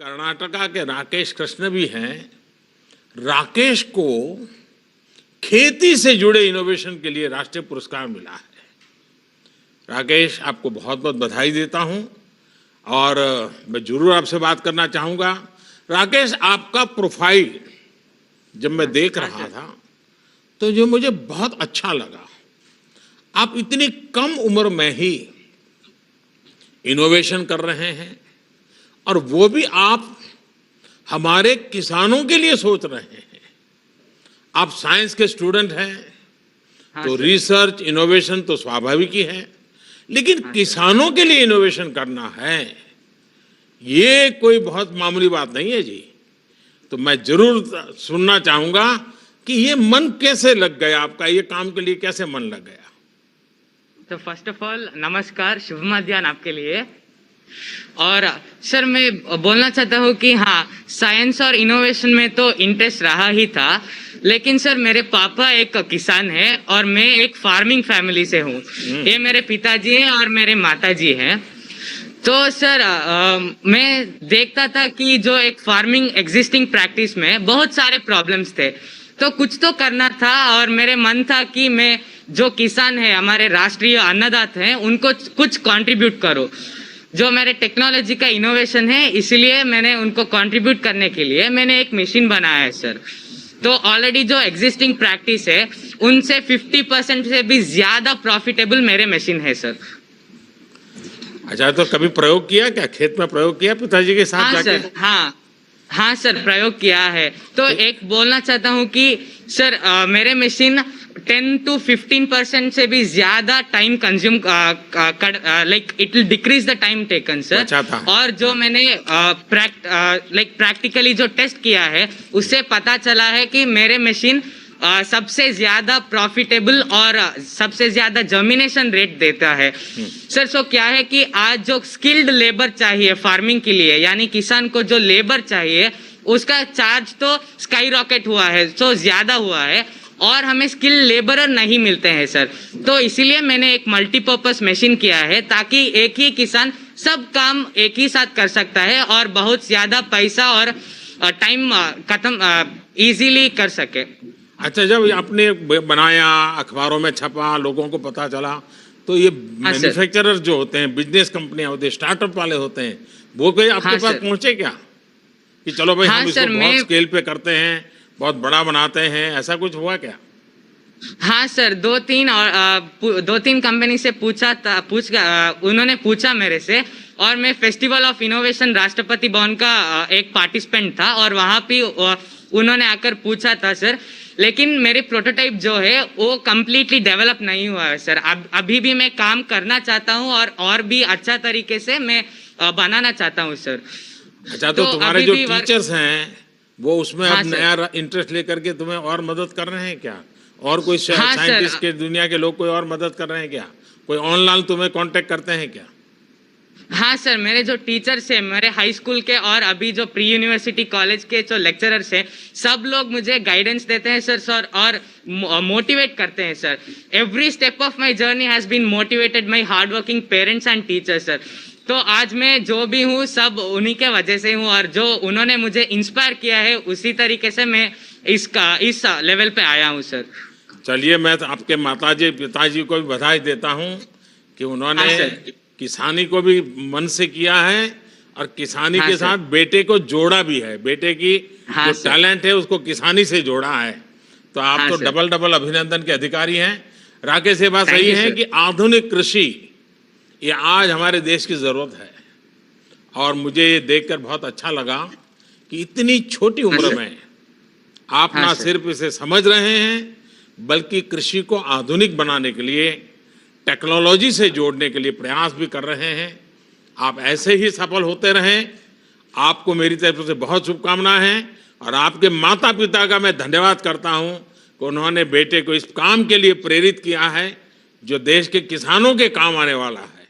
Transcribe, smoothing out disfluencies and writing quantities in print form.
कर्नाटका के राकेश कृष्ण भी हैं। राकेश को खेती से जुड़े इनोवेशन के लिए राष्ट्रीय पुरस्कार मिला है। राकेश, आपको बहुत बहुत बधाई देता हूं और मैं जरूर आपसे बात करना चाहूँगा। राकेश, आपका प्रोफाइल जब मैं देख रहा था तो जो मुझे बहुत अच्छा लगा, आप इतनी कम उम्र में ही इनोवेशन कर रहे हैं और वो भी आप हमारे किसानों के लिए सोच रहे हैं। आप साइंस के स्टूडेंट हैं तो रिसर्च इनोवेशन तो स्वाभाविक ही है, लेकिन किसानों के लिए इनोवेशन करना है, ये कोई बहुत मामूली बात नहीं है जी। तो मैं जरूर सुनना चाहूंगा कि ये मन कैसे लग गया आपका, ये काम के लिए कैसे मन लग गया। तो फर्स्ट ऑफ ऑल नमस्कार, शुभ मध्याह्न आपके लिए। और सर, मैं बोलना चाहता हूँ कि हाँ, साइंस और इनोवेशन में तो इंटरेस्ट रहा ही था, लेकिन सर मेरे पापा एक किसान हैं और मैं एक फार्मिंग फैमिली से हूँ। ये मेरे पिताजी हैं और मेरे माताजी हैं। तो सर मैं देखता था कि जो एक फार्मिंग एग्जिस्टिंग प्रैक्टिस में बहुत सारे प्रॉब्लम्स थे, तो कुछ तो करना था और मेरे मन था कि मैं जो किसान है, हमारे राष्ट्रीय अन्नदाता हैं, उनको कुछ कंट्रीब्यूट करो। जो मेरे टेक्नोलॉजी का इनोवेशन है, इसलिए मैंने उनको कंट्रीब्यूट करने के लिए मैंने एक मशीन बनाया है सर। तो ऑलरेडी जो एग्जिस्टिंग प्रैक्टिस है उनसे 50% से भी ज्यादा प्रॉफिटेबल मेरे मशीन है सर। अच्छा, तो कभी प्रयोग किया क्या, खेत में प्रयोग किया पिताजी के साथ जाके? सर, हाँ सर, प्रयोग किया है। तो एक बोलना चाहता हूँ कि सर मेरे मशीन 10 to 15% से भी ज्यादा time consume like it will decrease the time taken sir. अच्छा था। और जो मैंने प्रैक्टिकली जो टेस्ट किया है उससे पता चला है कि मेरे मशीन सबसे ज्यादा प्रॉफिटेबल और सबसे ज्यादा जर्मिनेशन रेट देता है सर। सो क्या है कि आज जो स्किल्ड लेबर चाहिए फार्मिंग के लिए, यानी किसान को जो लेबर चाहिए, उसका चार्ज तो स्काई रॉकेट हुआ है, सो ज्यादा हुआ है और हमें स्किल लेबरर नहीं मिलते हैं सर। तो इसीलिए मैंने एक मल्टीपर्पस मशीन किया है ताकि एक ही किसान सब काम एक ही साथ कर सकता है और बहुत ज्यादा पैसा और टाइम खत्म इजीली कर सके। अच्छा, जब आपने बनाया, अखबारों में छपा, लोगों को पता चला, तो ये मैन्युफैक्चरर जो होते हैं, बिजनेस कंपनियां होते हैं, स्टार्टअप वाले होते हैं, वो कोई आपके पास पहुंचे क्या कि चलो भाई हम इसको बहुत स्केल पे करते हैं, बहुत बड़ा बनाते हैं, ऐसा कुछ हुआ क्या? हाँ सर, दो तीन कंपनी से उन्होंने पूछा मेरे से, और मैं festival of innovation Rashtrapati Bhavan का एक पार्टिसिपेंट था और वहाँ पे उन्होंने आकर पूछा था सर। लेकिन मेरी प्रोटोटाइप जो है वो कम्प्लीटली डेवलप नहीं हुआ है सर। अभी भी मैं काम करना चाहता हूँ और भी अच्छा तरीके से मैं बनाना चाहता हूँ सर। अच्छा, तो तुम्हारे जो टीचर्स हैं वो उसमें अब नया इंटरेस्ट लेकर के तुम्हें और मदद कर रहे हैं क्या? और कोई साइंटिस्ट के दुनिया के लोग कोई और मदद कर रहे हैं क्या? कोई ऑनलाइन तुम्हें कांटेक्ट करते हैं क्या? हाँ सर, मेरे जो टीचर्स हैं, मेरे हाई स्कूल के और अभी जो प्री यूनिवर्सिटी कॉलेज के जो लेक्चरर्स हैं, सब लोग मुझे गाइडेंस देते हैं सर और मोटिवेट करते हैं sir. Every step of my journey has been motivated my hard working parents and teachers sir. तो आज मैं जो भी हूँ सब उन्हीं के वजह से हूँ और जो उन्होंने मुझे इंस्पायर किया है उसी तरीके से मैं इस लेवल पे आया हूँ सर। चलिए, मैं तो आपके माताजी पिताजी को भी बधाई देता हूँ कि उन्होंने किसानी को भी मन से किया है और किसानी के साथ बेटे को जोड़ा भी है। बेटे की जो टैलेंट है उसको किसानी से जोड़ा है। तो आप तो डबल अभिनंदन के अधिकारी हैं। राकेश, ये बात सही है कि आधुनिक कृषि ये आज हमारे देश की जरूरत है और मुझे ये देखकर बहुत अच्छा लगा कि इतनी छोटी उम्र में आप ना सिर्फ इसे समझ रहे हैं बल्कि कृषि को आधुनिक बनाने के लिए, टेक्नोलॉजी से जोड़ने के लिए प्रयास भी कर रहे हैं। आप ऐसे ही सफल होते रहें। आपको मेरी तरफ से बहुत शुभकामनाएं हैं और आपके माता पिता का मैं धन्यवाद करता हूं कि उन्होंने बेटे को इस काम के लिए प्रेरित किया है जो देश के किसानों के काम आने वाला है।